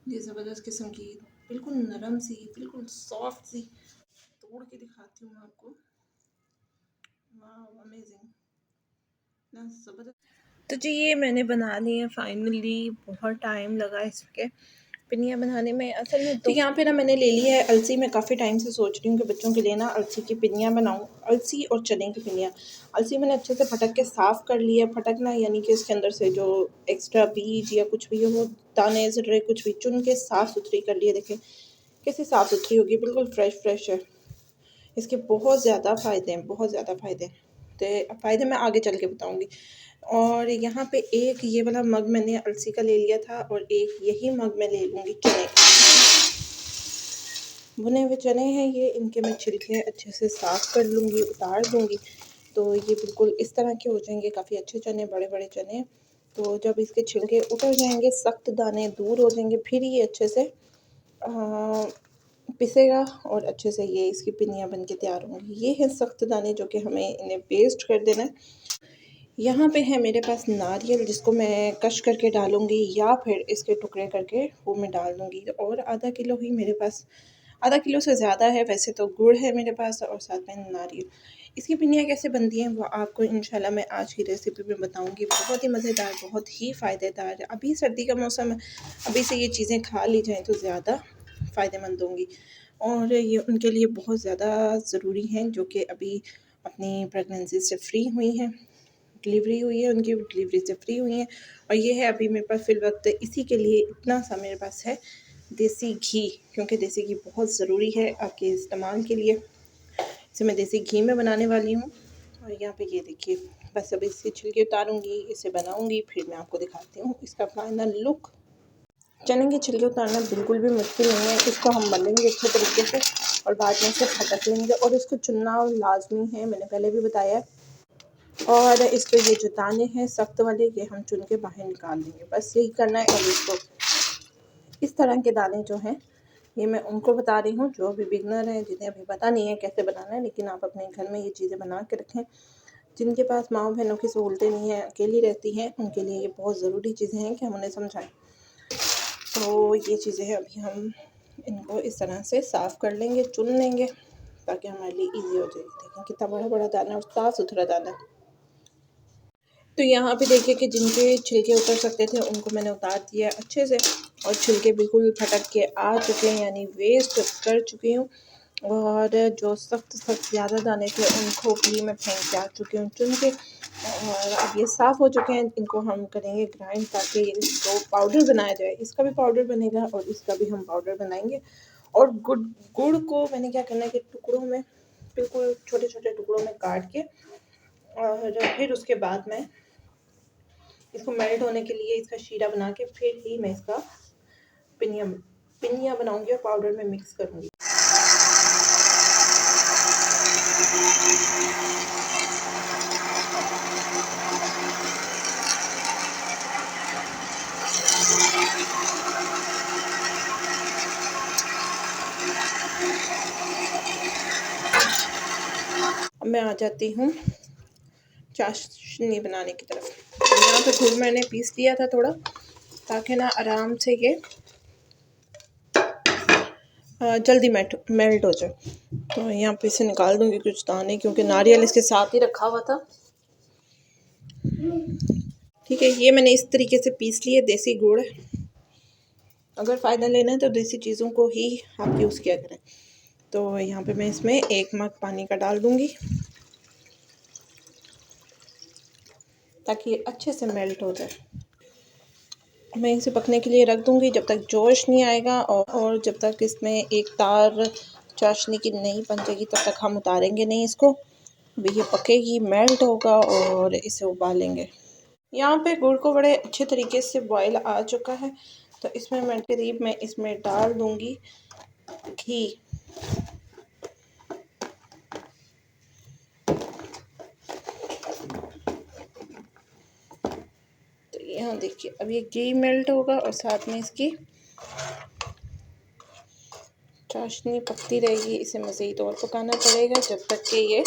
ये ज़बरदस्त किस्म की बिल्कुल नरम सी, बिल्कुल सॉफ्ट सी, तोड़ के दिखाती हूँ आपको। वाह अमेजिंग ना, ज़बरदस्त। तो जी ये मैंने बना ली है फाइनली, बहुत टाइम लगा इसके पिनिया बनाने में। असल में तो यहाँ पे ना मैंने ले लिया है अलसी। मैं काफ़ी टाइम से सोच रही हूँ कि बच्चों के लिए ना अलसी की पिनिया बनाऊँ, अलसी और चने की पिनिया। अलसी मैंने अच्छे से फटक के साफ़ कर लिया है। फटकना यानी कि उसके अंदर से जो एक्स्ट्रा बीज या कुछ भी हो, दाने ज़र्रे कुछ भी चुन के साफ़ सुथरी कर लिए। देखें कैसे साफ़ सुथरी होगी, बिल्कुल फ्रेश है। इसके बहुत ज़्यादा फ़ायदे हैं, बहुत ज़्यादा फ़ायदे हैं। तो फ़ायदे मैं आगे चल के बताऊँगी। और यहाँ पे एक ये वाला मग मैंने अलसी का ले लिया था और एक यही मग मैं ले लूँगी चने का। भुने हुए चने हैं ये, इनके मैं छिलके अच्छे से साफ़ कर लूँगी, उतार दूँगी। तो ये बिल्कुल इस तरह के हो जाएंगे, काफ़ी अच्छे चने, बड़े चने। तो जब इसके छिलके उतर जाएंगे, सख्त दाने दूर हो जाएंगे, फिर ये अच्छे से पिसेगा और अच्छे से ये इसकी पिनियाँ बन के तैयार होंगी। ये है सख्त दाने जो कि हमें इन्हें पेस्ट कर देना है। यहाँ पे है मेरे पास नारियल, जिसको मैं कश करके डालूँगी या फिर इसके टुकड़े करके वो मैं डाल दूँगी। और आधा किलो ही मेरे पास, आधा किलो से ज़्यादा है वैसे तो, गुड़ है मेरे पास और साथ में नारियल। इसकी पिनियाँ कैसे बनती हैं वो आपको इंशाल्लाह मैं आज की रेसिपी में बताऊँगी। बहुत ही मज़ेदार, बहुत ही फ़ायदेदार। अभी सर्दी का मौसम है, अभी से ये चीज़ें खा ली जाएँ तो ज़्यादा फ़ायदेमंद होंगी। और ये उनके लिए बहुत ज़्यादा ज़रूरी हैं जो कि अभी अपनी प्रेगनेंसी से फ्री हुई हैं, डिलीवरी हुई है, उनकी डिलीवरी से फ्री हुई हैं। और ये है अभी मेरे पास फ़िल वक्त, इसी के लिए इतना सा मेरे पास है देसी घी, क्योंकि देसी घी बहुत ज़रूरी है आपके इस्तेमाल के लिए। इसे मैं देसी घी में बनाने वाली हूँ। और यहाँ पे ये देखिए, बस अब इसके छिलके उतारूँगी, इसे बनाऊँगी, फिर मैं आपको दिखाती हूँ इसका फाइनल लुक। चने के छिलके उतारना बिल्कुल भी मुश्किल नहीं है, इसको हम मलेंगे अच्छे तरीके से और बाद में से फटक लेंगे। और इसको चुनना लाजमी है, मैंने पहले भी बताया है। और इस पे ये जो दाने हैं सख्त वाले, ये हम चुन के बाहर निकाल देंगे, बस यही करना है। और इसको इस तरह के दाने जो हैं ये मैं उनको बता रही हूँ जो अभी बिगनर हैं, जिन्हें अभी पता नहीं है कैसे बनाना है। लेकिन आप अपने घर में ये चीज़ें बना के रखें। जिनके पास माँ बहनों की सहूलतें नहीं हैं, अकेली रहती हैं, उनके लिए ये बहुत ज़रूरी चीज़ें हैं कि हम उन्हें समझाएँ। तो ये चीज़ें हैं, अभी हम इनको इस तरह से साफ़ कर लेंगे, चुन लेंगे ताकि हमारे लिए ईज़ी हो जाए। देखें कितना बड़ा दाना और साफ़ सुथरा दाना है। तो यहाँ पे देखिए कि जिनके छिलके उतर सकते थे उनको मैंने उतार दिया अच्छे से, और छिलके बिल्कुल फटक के आ चुके हैं, यानी वेस्ट कर चुकी हूँ। और जो सख्त ज़्यादा दाने थे उनको भी मैं फेंक के आ चुकी हूँ चुन के। और अब ये साफ़ हो चुके हैं, इनको हम करेंगे ग्राइंड ताकि इसको पाउडर बनाया जाए। इसका भी पाउडर बनेगा और इसका भी हम पाउडर बनाएंगे। और गुड़ को मैंने क्या करना है कि टुकड़ों में, बिल्कुल छोटे छोटे टुकड़ों में काट के, और फिर उसके बाद मैं इसको मेल्ट होने के लिए इसका शीरा बना के फिर ही मैं इसका पिनिया बनाऊंगी और पाउडर में मिक्स करूंगी। अब मैं आ जाती हूँ चाशनी बनाने की तरफ। यहाँ पे गुड़ मैंने पीस लिया था थोड़ा, ताकि ना आराम से ये जल्दी मेल्ट हो जाए। तो यहाँ पे इसे निकाल दूंगी कुछ दाने, क्योंकि नारियल इसके साथ ही रखा हुआ था। ठीक है, ये मैंने इस तरीके से पीस लिए। देसी गुड़, अगर फ़ायदा लेना है तो देसी चीज़ों को ही आप यूज़ किया करें। तो यहाँ पे मैं इसमें 1 मग पानी का डाल दूंगी ताकि ये अच्छे से मेल्ट हो जाए। मैं इसे पकने के लिए रख दूंगी जब तक जोश नहीं आएगा, और जब तक इसमें एक तार चाशनी की नहीं बन जाएगी तब तक हम उतारेंगे नहीं इसको। अभी ये पकेगी, मेल्ट होगा और इसे उबालेंगे। यहाँ पे गुड़ को बड़े अच्छे तरीके से बॉयल आ चुका है। तो इसमें मैं करीब इसमें डाल दूंगी घी। तो यहाँ देखिए अब ये घी मेल्ट होगा और साथ में इसकी चाशनी पकती रहेगी। इसे मज़ीद और पकाना पड़ेगा जब तक कि ये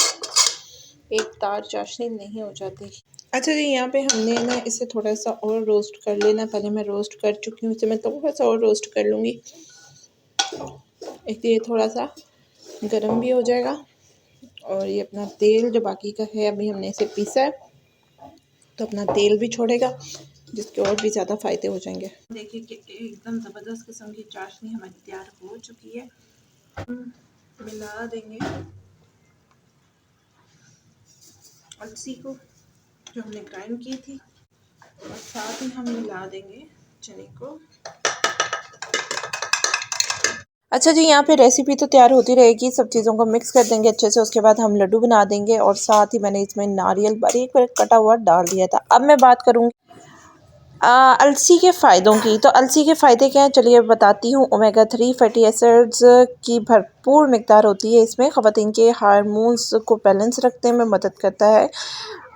एक तार चाशनी नहीं हो जाती। अच्छा जी, यहाँ पे हमने ना इसे थोड़ा-सा और रोस्ट कर लेना। पहले मैं रोस्ट कर चुकी हूँ, इसे मैं थोड़ा-सा और रोस्ट कर लूँगी। एक तो ये थोड़ा-सा गरम भी हो जाएगा और ये अपना तेल जो बाकी का है, अभी हमने इसे पीसा है तो अपना तेल भी छोड़ेगा, जिसके और भी ज़्यादा फ़ायदे हो जाएंगे। देखिए कि एकदम ज़बरदस्त किस्म की चाशनी हमारी तैयार हो चुकी है। मिला देंगे अलसी को जो हमने ग्राइंड की थी और साथ ही हम मिला देंगे चने को। अच्छा जी, यहाँ पे रेसिपी तो तैयार होती रहेगी, सब चीज़ों को मिक्स कर देंगे अच्छे से। उसके बाद हम लड्डू बना देंगे और साथ ही मैंने इसमें नारियल बारीक कटा हुआ डाल दिया था। अब मैं बात करूँगी अलसी के फ़ायदों की। तो अलसी के फ़ायदे क्या हैं, चलिए बताती हूँ। ओमेगा 3 फैटी एसिड्स की भरपूर मिकदार होती है इसमें। ख़वातीन के हार्मोन्स को बैलेंस रखने में मदद करता है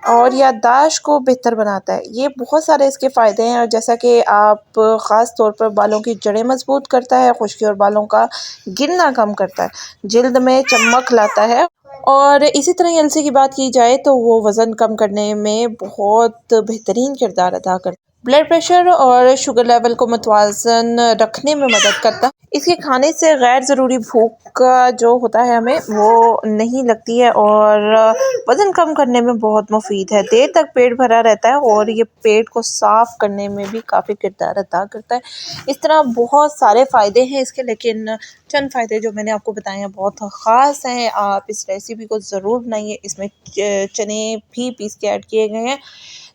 और याददाश्त को बेहतर बनाता है। ये बहुत सारे इसके फ़ायदे हैं और जैसा कि आप ख़ास तौर पर बालों की जड़ें मज़बूत करता है, खुश्की और बालों का गिरना कम करता है, जिल्द में चमक लाता है। और इसी तरह अलसी की बात की जाए तो वो वज़न कम करने में बहुत बेहतरीन किरदार अदा करता है। ब्लड प्रेशर और शुगर लेवल को मुतवाज़न रखने में मदद करता है। इसके खाने से गैर ज़रूरी भूख का जो होता है हमें वो नहीं लगती है और वज़न कम करने में बहुत मुफीद है। देर तक पेट भरा रहता है और ये पेट को साफ़ करने में भी काफ़ी किरदार अदा करता है। इस तरह बहुत सारे फ़ायदे हैं इसके, लेकिन चंद फ़ायदे जो मैंने आपको बताए हैं बहुत ख़ास हैं। आप इस रेसिपी को ज़रूर बनाइए। इसमें चने भी पीस के ऐड किए गए हैं,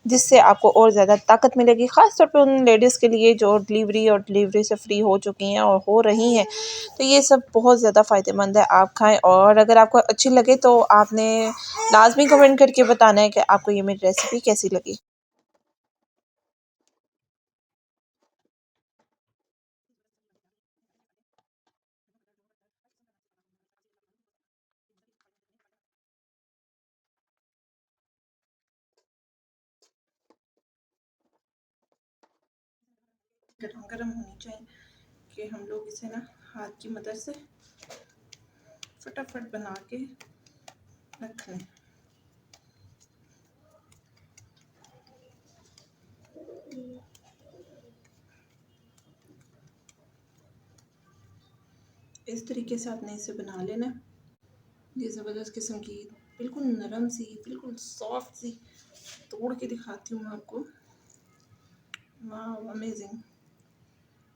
जिससे आपको और ज़्यादा ताकत मिलेगी। ख़ास तौर पे उन लेडीज़ के लिए जो डिलीवरी से फ्री हो चुकी हैं और हो रही हैं, तो ये सब बहुत ज़्यादा फ़ायदेमंद है। आप खाएँ और अगर आपको अच्छी लगे तो आपने लाज़मी कमेंट करके बताना है कि आपको ये मेरी रेसिपी कैसी लगी। गरम-गरम होनी चाहिए कि हम लोग इसे ना हाथ की मदद से फटाफट बना के रख लें। इस तरीके से आपने इसे बना लेना है। ये ज़बरदस्त किस्म की बिल्कुल नरम सी, बिल्कुल सॉफ्ट सी, तोड़ के दिखाती हूँ मैं आपको। वाह अमेजिंग,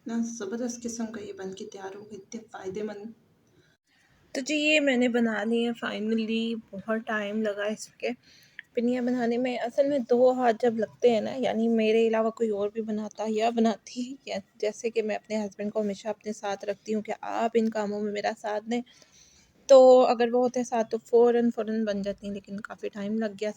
ना ज़बरदस्त किस्म का ये बन के तैयार हो गए, इतने फ़ायदेमंद। तो जी ये मैंने बना ली है फाइनली। बहुत टाइम लगा इसके पिनिया बनाने में। असल में 2 हाथ जब लगते हैं ना, यानी मेरे अलावा कोई और भी बनाता या बनाती, या जैसे कि मैं अपने हस्बैंड को हमेशा अपने साथ रखती हूँ कि आप इन कामों में मेरा साथ दें, तो अगर वो होते हैं साथ तो फ़ौरन बन जाती हैं, लेकिन काफ़ी टाइम लग गया।